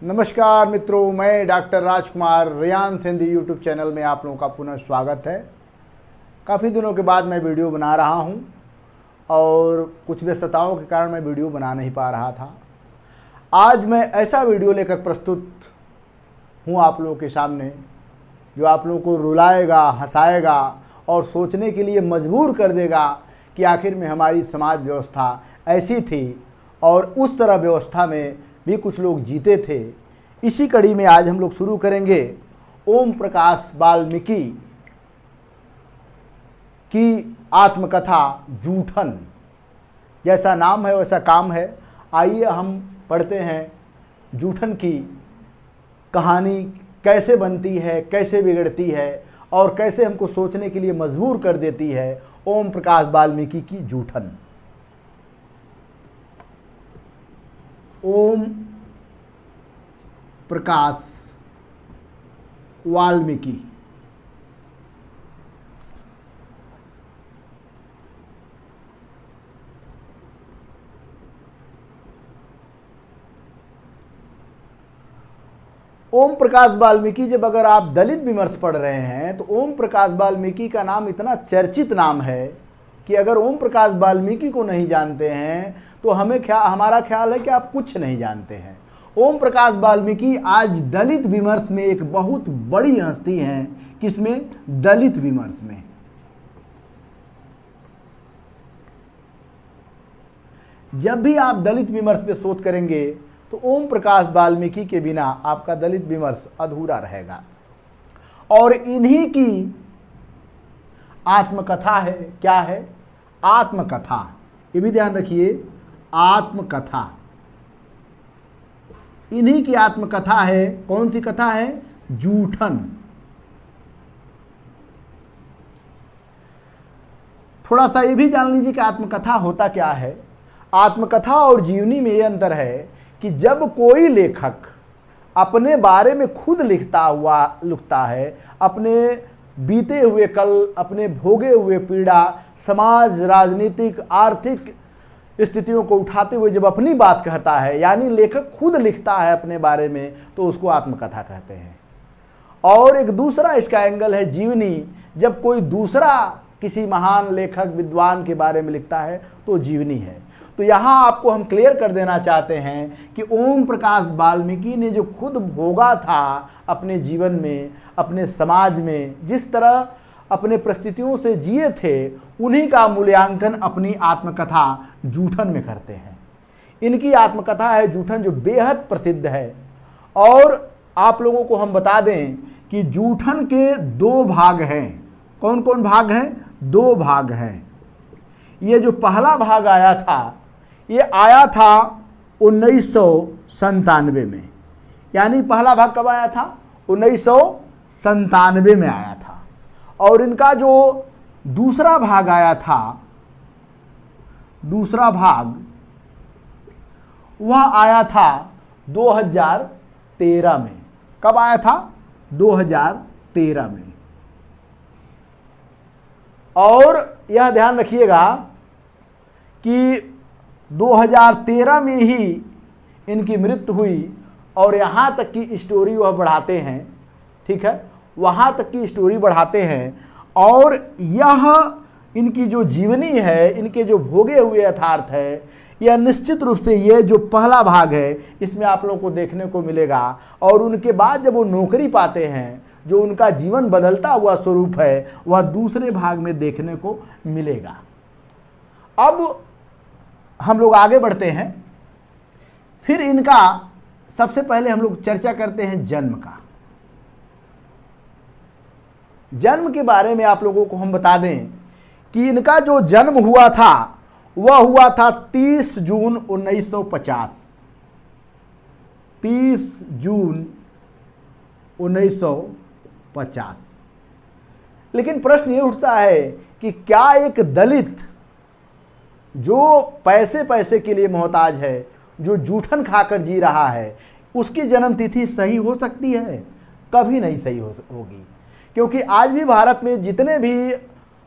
नमस्कार मित्रों, मैं डॉक्टर राजकुमार रियान सिंधी यूट्यूब चैनल में आप लोगों का पुनः स्वागत है। काफ़ी दिनों के बाद मैं वीडियो बना रहा हूं और कुछ व्यस्तताओं के कारण मैं वीडियो बना नहीं पा रहा था। आज मैं ऐसा वीडियो लेकर प्रस्तुत हूं आप लोगों के सामने जो आप लोगों को रुलाएगा, हंसाएगा और सोचने के लिए मजबूर कर देगा कि आखिर में हमारी समाज व्यवस्था ऐसी थी और उस तरह व्यवस्था में भी कुछ लोग जीते थे। इसी कड़ी में आज हम लोग शुरू करेंगे ओम प्रकाश वाल्मीकि की आत्मकथा जूठन। जैसा नाम है वैसा काम है। आइए हम पढ़ते हैं जूठन की कहानी कैसे बनती है, कैसे बिगड़ती है और कैसे हमको सोचने के लिए मजबूर कर देती है। ओम प्रकाश वाल्मीकि की जूठन। ओम प्रकाश वाल्मीकि ओम प्रकाश वाल्मीकि, जब अगर आप दलित विमर्श पढ़ रहे हैं तो ओम प्रकाश वाल्मीकि का नाम इतना चर्चित नाम है कि अगर ओम प्रकाश वाल्मीकि को नहीं जानते हैं तो हमारा ख्याल है कि आप कुछ नहीं जानते हैं। ओम प्रकाश वाल्मीकि आज दलित विमर्श में एक बहुत बड़ी हस्ती हैं। किसमें? दलित विमर्श में। जब भी आप दलित विमर्श पे शोध करेंगे तो ओम प्रकाश वाल्मीकि के बिना आपका दलित विमर्श अधूरा रहेगा। और इन्हीं की आत्मकथा है। क्या है? आत्मकथा। ये भी ध्यान रखिए, आत्मकथा। इन्हीं की आत्मकथा है। कौन सी कथा है? जूठन। थोड़ा सा ये भी जान लीजिए कि आत्मकथा होता क्या है। आत्मकथा और जीवनी में ये अंतर है कि जब कोई लेखक अपने बारे में खुद लिखता है, अपने बीते हुए कल, अपने भोगे हुए पीड़ा, समाज, राजनीतिक, आर्थिक स्थितियों को उठाते हुए जब अपनी बात कहता है, यानी लेखक खुद लिखता है अपने बारे में, तो उसको आत्मकथा कहते हैं। और एक दूसरा इसका एंगल है जीवनी। जब कोई दूसरा किसी महान लेखक, विद्वान के बारे में लिखता है तो जीवनी है। तो यहाँ आपको हम क्लियर कर देना चाहते हैं कि ओम प्रकाश वाल्मीकि ने जो खुद भोगा था अपने जीवन में, अपने समाज में, जिस तरह अपने परिस्थितियों से जिए थे, उन्हीं का मूल्यांकन अपनी आत्मकथा जूठन में करते हैं। इनकी आत्मकथा है जूठन, जो बेहद प्रसिद्ध है। और आप लोगों को हम बता दें कि जूठन के दो भाग हैं। कौन कौन भाग हैं? दो भाग हैं। ये जो पहला भाग आया था, ये आया था 1997 में। यानी पहला भाग कब आया था? 1997 में आया था। और इनका जो दूसरा भाग आया था, दूसरा भाग वह आया था 2013 में। कब आया था? 2013 में। और यह ध्यान रखिएगा कि 2013 में ही इनकी मृत्यु हुई। और यहाँ तक की स्टोरी वह बढ़ाते हैं, ठीक है, वहाँ तक की स्टोरी बढ़ाते हैं। और यह इनकी जो जीवनी है, इनके जो भोगे हुए यथार्थ है, यह निश्चित रूप से ये जो पहला भाग है इसमें आप लोगों को देखने को मिलेगा। और उनके बाद जब वो नौकरी पाते हैं, जो उनका जीवन बदलता हुआ स्वरूप है, वह दूसरे भाग में देखने को मिलेगा। अब हम लोग आगे बढ़ते हैं। फिर इनका सबसे पहले हम लोग चर्चा करते हैं जन्म का। जन्म के बारे में आप लोगों को हम बता दें कि इनका जो जन्म हुआ था वह हुआ था 30 जून 1950। 30 जून 1950। लेकिन प्रश्न ये उठता है कि क्या एक दलित जो पैसे के लिए मोहताज है, जो जूठन खाकर जी रहा है, उसकी जन्मतिथि सही हो सकती है? कभी नहीं सही होगी। क्योंकि आज भी भारत में जितने भी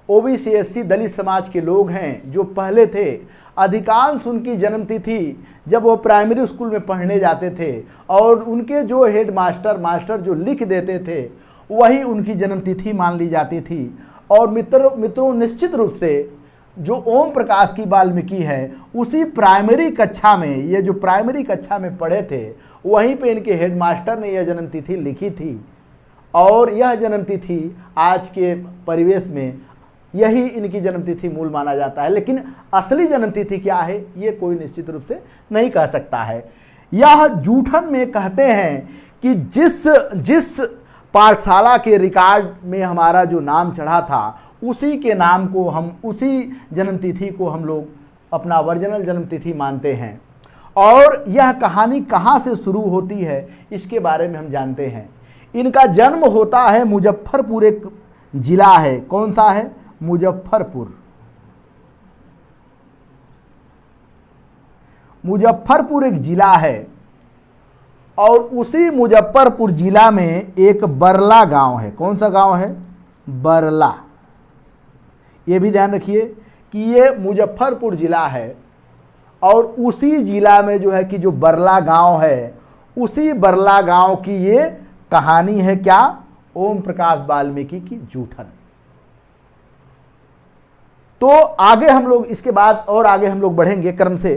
ओबीसी, एससी, दलित समाज के लोग हैं जो पहले थे, अधिकांश उनकी जन्मतिथि जब वो प्राइमरी स्कूल में पढ़ने जाते थे और उनके जो हेड मास्टर जो लिख देते थे वही उनकी जन्मतिथि मान ली जाती थी। और मित्रों निश्चित रूप से जो ओम प्रकाश की वाल्मीकि है उसी प्राइमरी कक्षा में, ये जो प्राइमरी कक्षा में पढ़े थे वहीं पे इनके हेडमास्टर ने यह जन्मतिथि लिखी थी। और यह जन्मतिथि आज के परिवेश में यही इनकी जन्मतिथि मूल माना जाता है, लेकिन असली जन्मतिथि क्या है ये कोई निश्चित रूप से नहीं कह सकता है। यह जूठन में कहते हैं कि जिस पाठशाला के रिकॉर्ड में हमारा जो नाम चढ़ा था उसी के नाम को हम, उसी जन्मतिथि को हम लोग अपना ओरिजिनल जन्मतिथि मानते हैं। और यह कहानी कहाँ से शुरू होती है इसके बारे में हम जानते हैं। इनका जन्म होता है मुजफ्फरपुर, एक जिला है, कौन सा है? मुजफ्फरपुर। मुजफ्फरपुर एक जिला है और उसी मुजफ्फरपुर जिला में एक बरला गांव है। कौन सा गांव है? बरला। ये भी ध्यान रखिए कि ये मुजफ्फरपुर जिला है और उसी जिला में जो है कि जो बरला गांव है उसी बरला गांव की ये कहानी है। क्या? ओम प्रकाश वाल्मीकि की जूठन। तो आगे हम लोग इसके बाद और आगे हम लोग बढ़ेंगे क्रम से।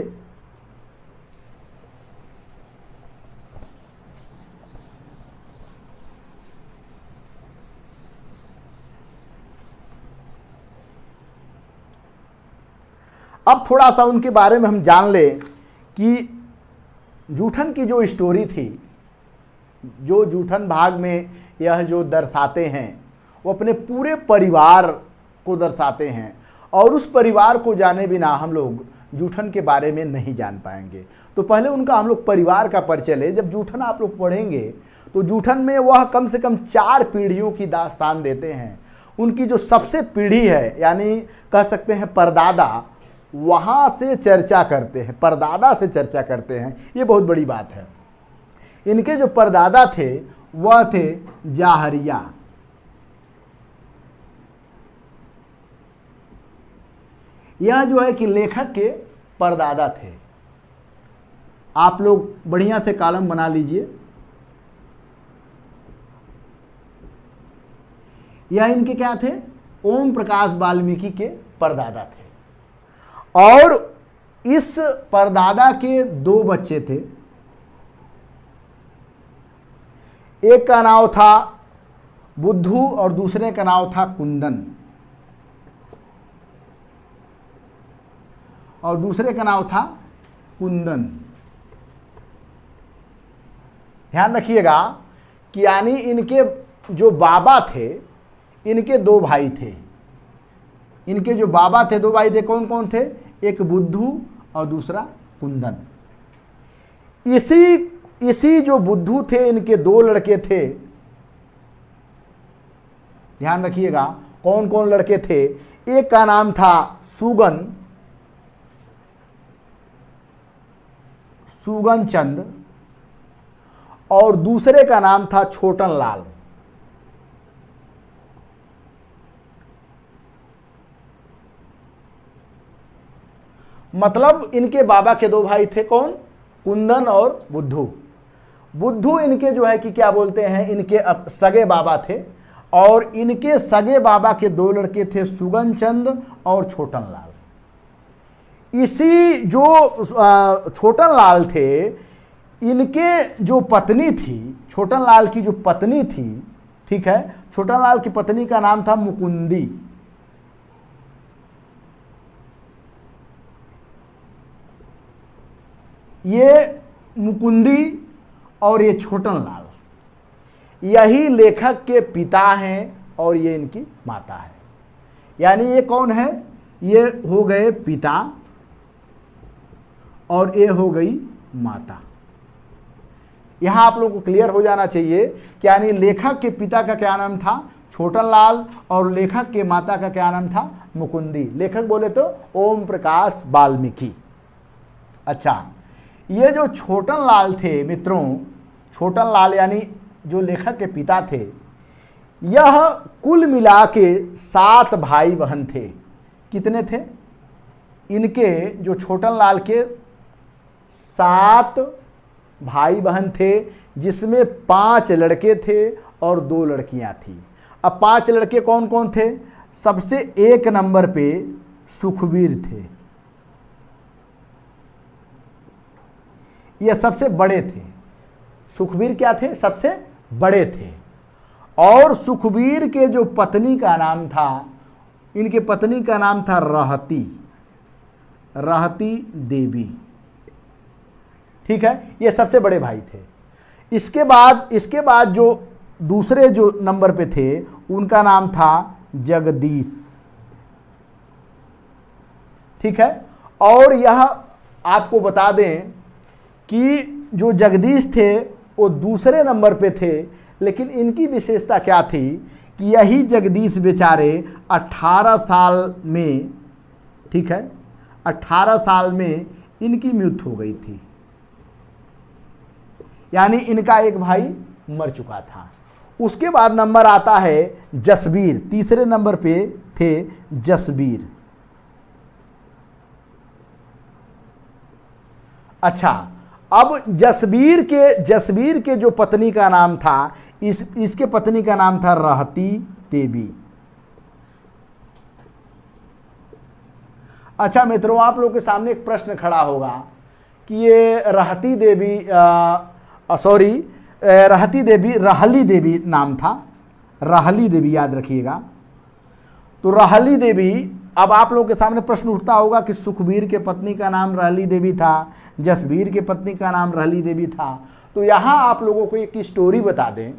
अब थोड़ा सा उनके बारे में हम जान लें कि जूठन की जो स्टोरी थी, जो जूठन भाग में यह जो दर्शाते हैं वो अपने पूरे परिवार को दर्शाते हैं और उस परिवार को जाने बिना हम लोग जूठन के बारे में नहीं जान पाएंगे। तो पहले उनका हम लोग परिवार का परिचय लें। जब जूठन आप लोग पढ़ेंगे तो जूठन में वह कम से कम 4 पीढ़ियों की दास्तान देते हैं। उनकी जो सबसे पीढ़ी है यानी कह सकते हैं परदादा, वहाँ से चर्चा करते हैं, परदादा से चर्चा करते हैं। ये बहुत बड़ी बात है। इनके जो परदादा थे वह थे जाहरिया। यह जो है कि लेखक के परदादा थे। आप लोग बढ़िया से कॉलम बना लीजिए। यह इनके क्या थे? ओम प्रकाश वाल्मीकि के परदादा थे। और इस परदादा के 2 बच्चे थे। एक का नाम था बुद्धू और दूसरे का नाम था कुंदन, और दूसरे का नाम था कुंदन। ध्यान रखिएगा कि यानी इनके जो बाबा थे, इनके 2 भाई थे। इनके जो बाबा थे 2 भाई थे। कौन कौन थे? एक बुद्धू और दूसरा कुंदन। इसी जो बुद्धू थे इनके 2 लड़के थे। ध्यान रखिएगा कौन कौन लड़के थे। एक का नाम था सुगन चंद और दूसरे का नाम था छोटन लाल। मतलब इनके बाबा के 2 भाई थे। कौन? कुंदन और बुद्धू। बुद्धू इनके जो है कि क्या बोलते हैं, इनके सगे बाबा थे और इनके सगे बाबा के 2 लड़के थे सुगन चंद और छोटन लाल। इसी जो छोटन लाल थे, इनके जो पत्नी थी, छोटन लाल की जो पत्नी थी, ठीक है, छोटन लाल की पत्नी का नाम था मुकुंदी। ये मुकुंदी और ये छोटन लाल यही लेखक के पिता हैं और ये इनकी माता है। यानी ये कौन है? ये हो गए पिता और ये हो गई माता। यहां आप लोग को क्लियर हो जाना चाहिए कि यानी लेखक के पिता का क्या नाम था? छोटन लाल, और लेखक के माता का क्या नाम था? मुकुंदी। लेखक बोले तो ओम प्रकाश वाल्मीकि। अच्छा, ये जो छोटन लाल थे मित्रों, छोटन लाल यानी जो लेखक के पिता थे, यह कुल मिला के 7 भाई बहन थे। कितने थे? इनके जो छोटन लाल के 7 भाई बहन थे, जिसमें 5 लड़के थे और 2 लड़कियां थी। अब 5 लड़के कौन कौन थे? सबसे 1 नंबर पे सुखबीर थे, ये सबसे बड़े थे। सुखबीर क्या थे? सबसे बड़े थे। और सुखबीर के जो पत्नी का नाम था, इनके पत्नी का नाम था रहती देवी। ठीक है, ये सबसे बड़े भाई थे। इसके बाद जो दूसरे जो नंबर पे थे, उनका नाम था जगदीश। ठीक है, और यह आपको बता दें कि जो जगदीश थे वो दूसरे नंबर पे थे, लेकिन इनकी विशेषता क्या थी कि यही जगदीश बेचारे 18 साल में, ठीक है, 18 साल में इनकी मृत्यु हो गई थी। यानी इनका एक भाई मर चुका था। उसके बाद नंबर आता है जसबीर, तीसरे नंबर पे थे जसबीर। अच्छा, अब जसबीर के जो पत्नी का नाम था, इसके पत्नी का नाम था रहती देवी। अच्छा मित्रों, आप लोगों के सामने एक प्रश्न खड़ा होगा कि ये रहती देवी रहली देवी नाम था, रहली देवी याद रखिएगा। तो रहली देवी, अब आप लोगों के सामने प्रश्न उठता होगा कि सुखबीर के पत्नी का नाम रहली देवी था, जसबीर के पत्नी का नाम रहली देवी था। तो यहाँ आप लोगों को एक स्टोरी बता दें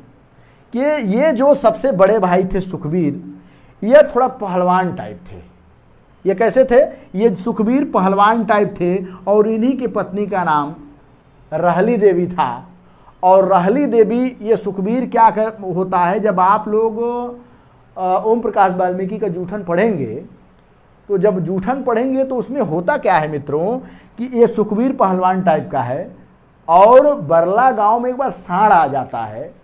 कि ये जो सबसे बड़े भाई थे सुखबीर, ये थोड़ा पहलवान टाइप थे। ये कैसे थे? ये सुखबीर पहलवान टाइप थे और इन्हीं की पत्नी का नाम रहली देवी था। और रहली देवी, ये सुखबीर क्या होता है, जब आप लोग ओम प्रकाश वाल्मीकि का जूठन पढ़ेंगे, तो जब जूठन पढ़ेंगे तो उसमें होता क्या है मित्रों कि ये सुखबीर पहलवान टाइप का है और बरला गांव में एक बार सांड आ जाता है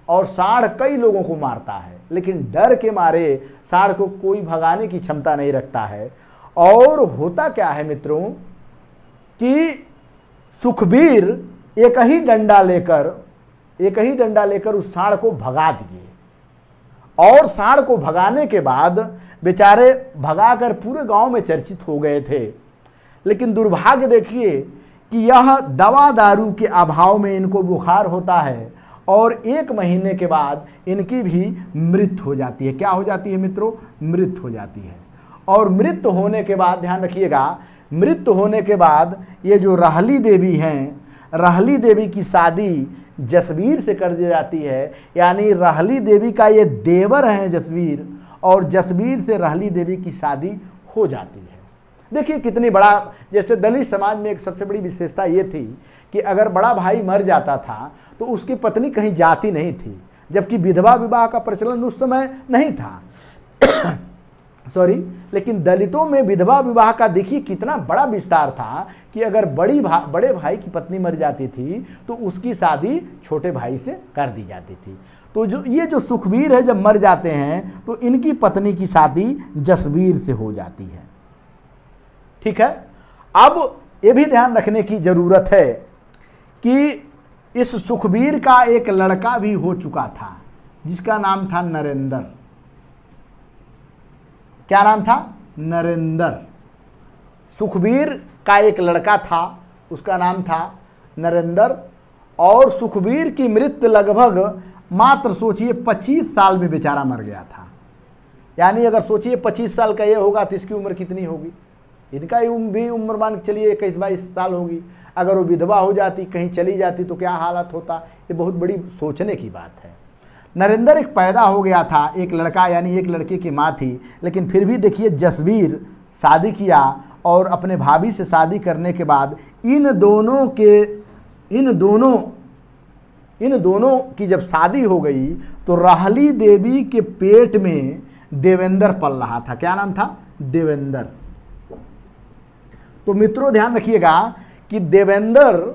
और सांड कई लोगों को मारता है, लेकिन डर के मारे सांड को कोई भगाने की क्षमता नहीं रखता है। और होता क्या है मित्रों कि सुखबीर एक ही डंडा लेकर उस सांड को भगा दिए। और सांड को भगाने के बाद बेचारे भगाकर पूरे गांव में चर्चित हो गए थे। लेकिन दुर्भाग्य देखिए कि यह दवा दारू के अभाव में इनको बुखार होता है और 1 महीने के बाद इनकी भी मृत्यु हो जाती है। क्या हो जाती है मित्रों? मृत्यु हो जाती है। और मृत्यु होने के बाद, ध्यान रखिएगा, मृत्यु होने के बाद ये जो रहली देवी हैं, रहली देवी की शादी जसबीर से कर दी जाती है। यानी रहली देवी का ये देवर हैं जसबीर, और जसबीर से रहली देवी की शादी हो जाती है। देखिए कितनी बड़ा, जैसे दलित समाज में एक सबसे बड़ी विशेषता ये थी कि अगर बड़ा भाई मर जाता था तो उसकी पत्नी कहीं जाती नहीं थी, जबकि विधवा विवाह का प्रचलन उस समय नहीं था। लेकिन दलितों में विधवा विवाह का देखिए कितना बड़ा विस्तार था कि अगर बड़े भाई की पत्नी मर जाती थी तो उसकी शादी छोटे भाई से कर दी जाती थी। तो ये जो सुखबीर है जब मर जाते हैं तो इनकी पत्नी की शादी जसबीर से हो जाती है। ठीक है, अब ये भी ध्यान रखने की जरूरत है कि इस सुखबीर का एक लड़का भी हो चुका था जिसका नाम था नरेंद्र। क्या नाम था? नरेंद्र। सुखबीर का एक लड़का था, उसका नाम था नरेंद्र। और सुखबीर की मृत्यु लगभग मात्र सोचिए 25 साल में बेचारा मर गया था। यानी अगर सोचिए 25 साल का ये होगा तो इसकी उम्र कितनी होगी? इनका भी उम्र मान के चलिए 21-22 साल होगी। अगर वो विधवा हो जाती, कहीं चली जाती तो क्या हालत होता? ये बहुत बड़ी सोचने की बात है। नरेंद्र एक पैदा हो गया था, एक लड़का, यानी एक लड़के की माँ थी। लेकिन फिर भी देखिए जसबीर शादी किया और अपने भाभी से शादी करने के बाद इन दोनों की जब शादी हो गई तो रहली देवी के पेट में देवेंद्र पल रहा था। क्या नाम था? देवेंद्र। तो मित्रों ध्यान रखिएगा कि देवेंद्र,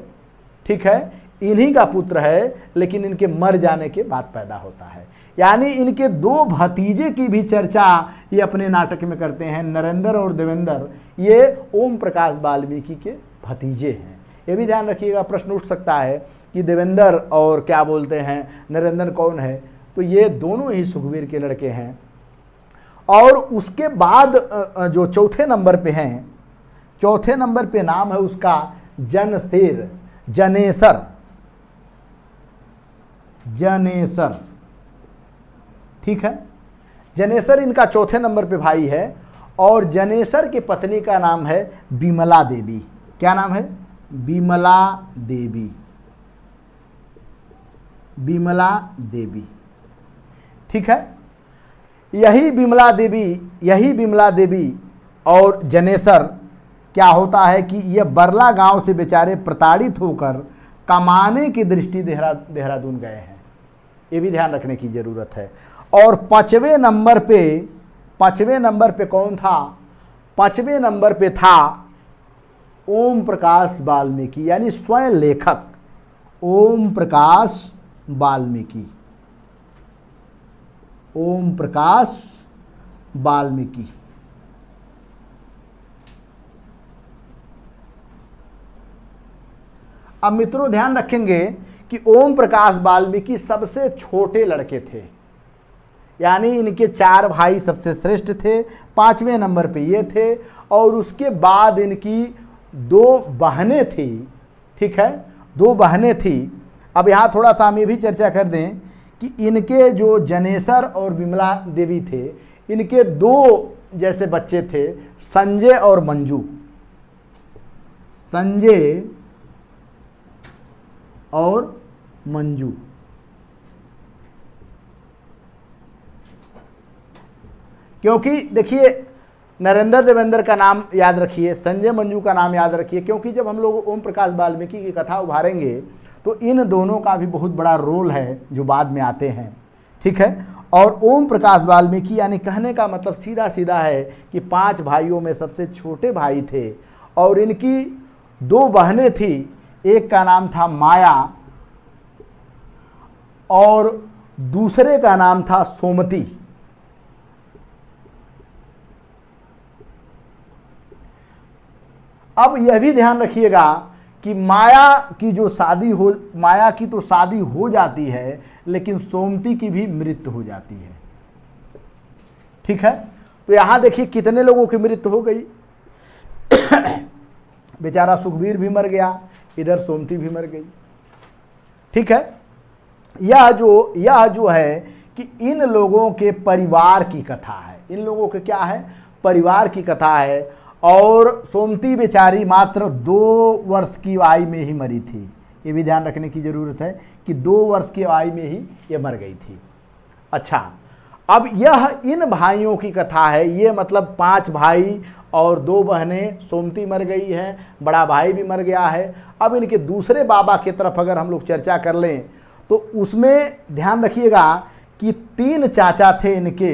ठीक है, इन्हीं का पुत्र है, लेकिन इनके मर जाने के बाद पैदा होता है। यानी इनके दो भतीजे की भी चर्चा ये अपने नाटक में करते हैं। नरेंद्र और देवेंद्र ये ओम प्रकाश वाल्मीकि के भतीजे हैं। ये भी ध्यान रखिएगा, प्रश्न उठ सकता है कि देवेंद्र और क्या बोलते हैं नरेंद्र कौन है, तो ये दोनों ही सुखवीर के लड़के हैं। और उसके बाद जो चौथे नंबर पे हैं, चौथे नंबर पे नाम है उसका जनसेर, जनेसर, जनेसर, ठीक है। जनेसर इनका चौथे नंबर पे भाई है। और जनेसर की पत्नी का नाम है विमला देवी। क्या नाम है? विमला देवी, विमला देवी, ठीक है। यही विमला देवी और जनेसर क्या होता है कि ये बरला गांव से बेचारे प्रताड़ित होकर कमाने की दृष्टि देहरादून गए हैं। ये भी ध्यान रखने की जरूरत है। और पांचवें नंबर पे कौन था? पांचवें नंबर पे था ओम प्रकाश वाल्मीकि, यानी स्वयं लेखक ओम प्रकाश वाल्मीकि, ओम प्रकाश वाल्मीकि। अब मित्रों ध्यान रखेंगे कि ओम प्रकाश वाल्मीकि सबसे छोटे लड़के थे, यानी इनके 4 भाई सबसे श्रेष्ठ थे, 5वें नंबर पे ये थे। और उसके बाद इनकी 2 बहनें थी, ठीक है, 2 बहनें थी। अब यहाँ थोड़ा सा हम ये भी चर्चा कर दें कि इनके जो जनेसर और विमला देवी थे, इनके 2 जैसे बच्चे थे, संजय और मंजू, संजय और मंजू। क्योंकि देखिए नरेंद्र देवेंद्र का नाम याद रखिए, संजय मंजू का नाम याद रखिए, क्योंकि जब हम लोग ओम प्रकाश वाल्मीकि की कथा उभारेंगे तो इन दोनों का भी बहुत बड़ा रोल है जो बाद में आते हैं, ठीक है। और ओम प्रकाश वाल्मीकि यानी कहने का मतलब सीधा सीधा है कि 5 भाइयों में सबसे छोटे भाई थे। और इनकी 2 बहनें थी, एक का नाम था माया और दूसरे का नाम था सोमती। अब यह भी ध्यान रखिएगा कि माया की तो शादी हो जाती है, लेकिन सोमती की भी मृत्यु हो जाती है, ठीक है। तो यहां देखिए कितने लोगों की मृत्यु हो गई। बेचारा सुखवीर भी मर गया, इधर सोमती भी मर गई, ठीक है। यह जो है कि इन लोगों के परिवार की कथा है, इन लोगों के क्या है? परिवार की कथा है। और सोमती बेचारी मात्र 2 वर्ष की आयु में ही मरी थी। ये भी ध्यान रखने की जरूरत है कि 2 वर्ष की आयु में ही ये मर गई थी। अच्छा, अब यह इन भाइयों की कथा है। ये मतलब 5 भाई और 2 बहनें, सोमती मर गई है, बड़ा भाई भी मर गया है। अब इनके दूसरे बाबा की तरफ अगर हम लोग चर्चा कर लें तो उसमें ध्यान रखिएगा कि 3 चाचा थे इनके।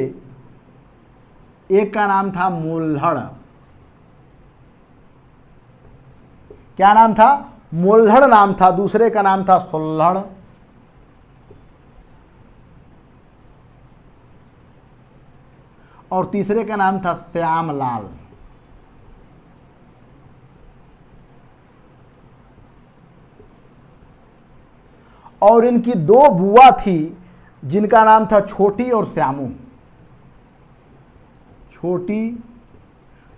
एक का नाम था मोल्हड़, क्या नाम था? मोल्हड़ नाम था। दूसरे का नाम था सोल्हड़, और तीसरे का नाम था श्यामलाल। और इनकी 2 बुआ थी जिनका नाम था छोटी और श्यामू। छोटी,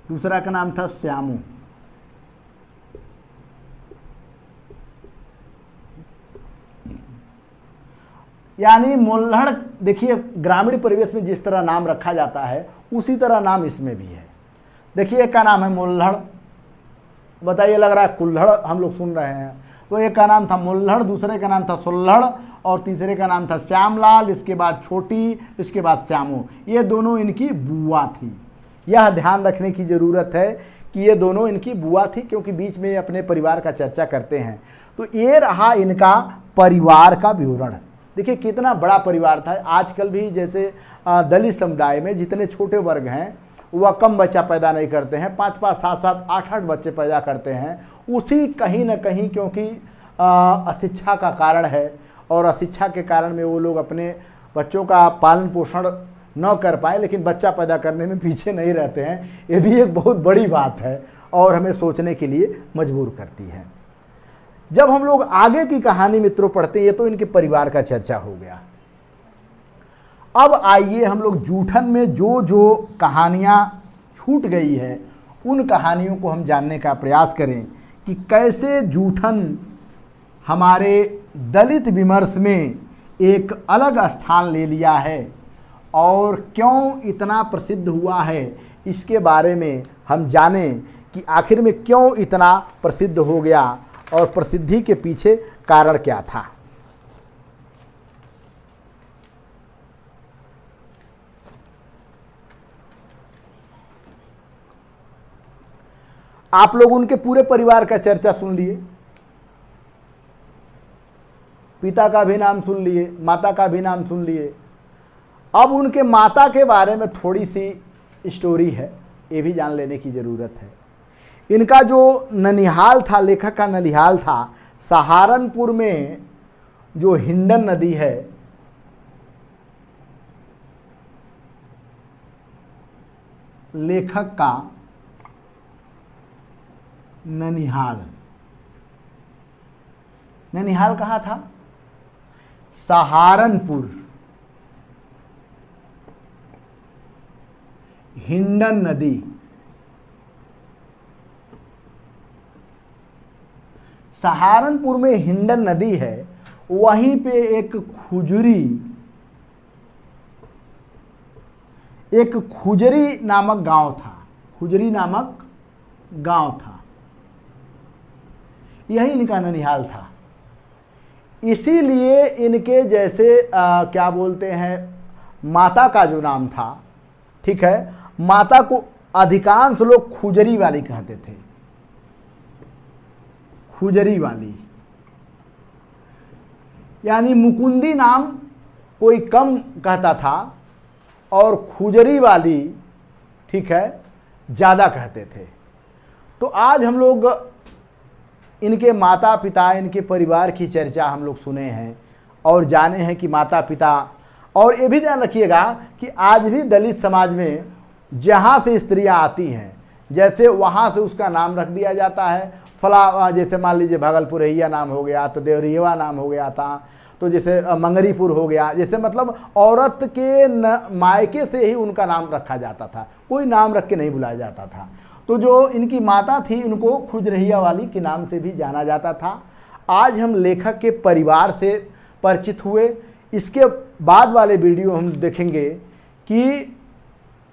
दूसरा का नाम था श्यामू। यानी मोल्हड़, देखिए ग्रामीण परिवेश में जिस तरह नाम रखा जाता है उसी तरह नाम इसमें भी है। देखिए एक का नाम है मोल्हड़, बताइए लग रहा है कुल्हड़ हम लोग सुन रहे हैं। तो एक का नाम था मोल्हड़, दूसरे का नाम था सोल्हड़ और तीसरे का नाम था श्यामलाल, इसके बाद छोटी, इसके बाद श्यामू। ये दोनों इनकी बुआ थी। यह ध्यान रखने की ज़रूरत है कि ये दोनों इनकी बुआ थी, क्योंकि बीच में अपने परिवार का चर्चा करते हैं। तो ये रहा इनका परिवार का विवरण। देखिए कितना बड़ा परिवार था। आजकल भी जैसे दलित समुदाय में जितने छोटे वर्ग हैं वह कम बच्चा पैदा नहीं करते हैं, 5-5, 7-7, 8-8 बच्चे पैदा करते हैं। उसी कहीं ना कहीं क्योंकि अशिक्षा का कारण है, और अशिक्षा के कारण में वो लोग अपने बच्चों का पालन पोषण न कर पाए, लेकिन बच्चा पैदा करने में पीछे नहीं रहते हैं। ये भी एक बहुत बड़ी बात है और हमें सोचने के लिए मजबूर करती है। जब हम लोग आगे की कहानी मित्रों पढ़ते हैं, ये तो इनके परिवार का चर्चा हो गया। अब आइए हम लोग जूठन में जो जो कहानियाँ छूट गई है उन कहानियों को हम जानने का प्रयास करें कि कैसे जूठन हमारे दलित विमर्श में एक अलग स्थान ले लिया है और क्यों इतना प्रसिद्ध हुआ है, इसके बारे में हम जानें कि आखिर में क्यों इतना प्रसिद्ध हो गया और प्रसिद्धि के पीछे कारण क्या था। आप लोग उनके पूरे परिवार का चर्चा सुन लिए, पिता का भी नाम सुन लिए, माता का भी नाम सुन लिए। अब उनके माता के बारे में थोड़ी सी स्टोरी है, ये भी जान लेने की ज़रूरत है। इनका जो ननिहाल था, लेखक का ननिहाल था, सहारनपुर में जो हिंडन नदी है, लेखक का ननिहाल, ननिहाल कहाँ था? सहारनपुर, हिंडन नदी। सहारनपुर में हिंडन नदी है, वहीं पे एक खुजरी नामक गांव था, खुजरी नामक गांव था, यही इनका ननिहाल था। इसीलिए इनके जैसे क्या बोलते हैं, माता का जो नाम था, ठीक है, माता को अधिकांश लोग खुजरी वाली कहते थे, खुजरी वाली, यानी मुकुंदी नाम कोई कम कहता था और खुजरी वाली, ठीक है, ज़्यादा कहते थे। तो आज हम लोग इनके माता पिता, इनके परिवार की चर्चा हम लोग सुने हैं और जाने हैं कि माता पिता, और ये भी ध्यान रखिएगा कि आज भी दलित समाज में जहाँ से स्त्रियाँ आती हैं, जैसे वहाँ से उसका नाम रख दिया जाता है। फला, जैसे मान लीजिए भागलपुरैया नाम हो गया तो देवरिया नाम हो गया था, तो जैसे मंगरीपुर हो गया, जैसे मतलब औरत के मायके से ही उनका नाम रखा जाता था, कोई नाम रख के नहीं बुलाया जाता था। तो जो इनकी माता थी, इनको खुजरहिया वाली के नाम से भी जाना जाता था। आज हम लेखक के परिवार से परिचित हुए। इसके बाद वाले वीडियो हम देखेंगे कि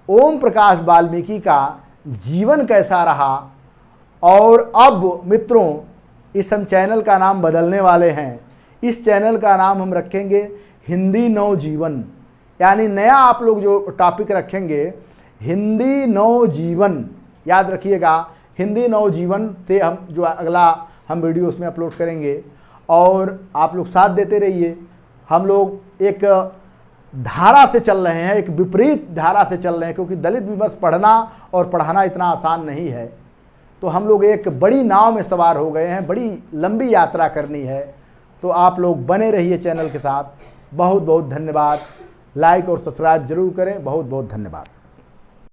ओम प्रकाश वाल्मीकि का जीवन कैसा रहा, और अब मित्रों इस हम चैनल का नाम बदलने वाले हैं। इस चैनल का नाम हम रखेंगे हिंदी नवजीवन, यानी नया आप लोग जो टॉपिक रखेंगे हिंदी नवजीवन, याद रखिएगा, हिंदी नवजीवन से हम जो अगला हम वीडियो उसमें अपलोड करेंगे। और आप लोग साथ देते रहिए। हम लोग एक धारा से चल रहे हैं, एक विपरीत धारा से चल रहे हैं, क्योंकि दलित विमर्श पढ़ना और पढ़ाना इतना आसान नहीं है। तो हम लोग एक बड़ी नाव में सवार हो गए हैं, बड़ी लंबी यात्रा करनी है। तो आप लोग बने रहिए चैनल के साथ। बहुत बहुत धन्यवाद। लाइक और सब्सक्राइब जरूर करें। बहुत बहुत धन्यवाद।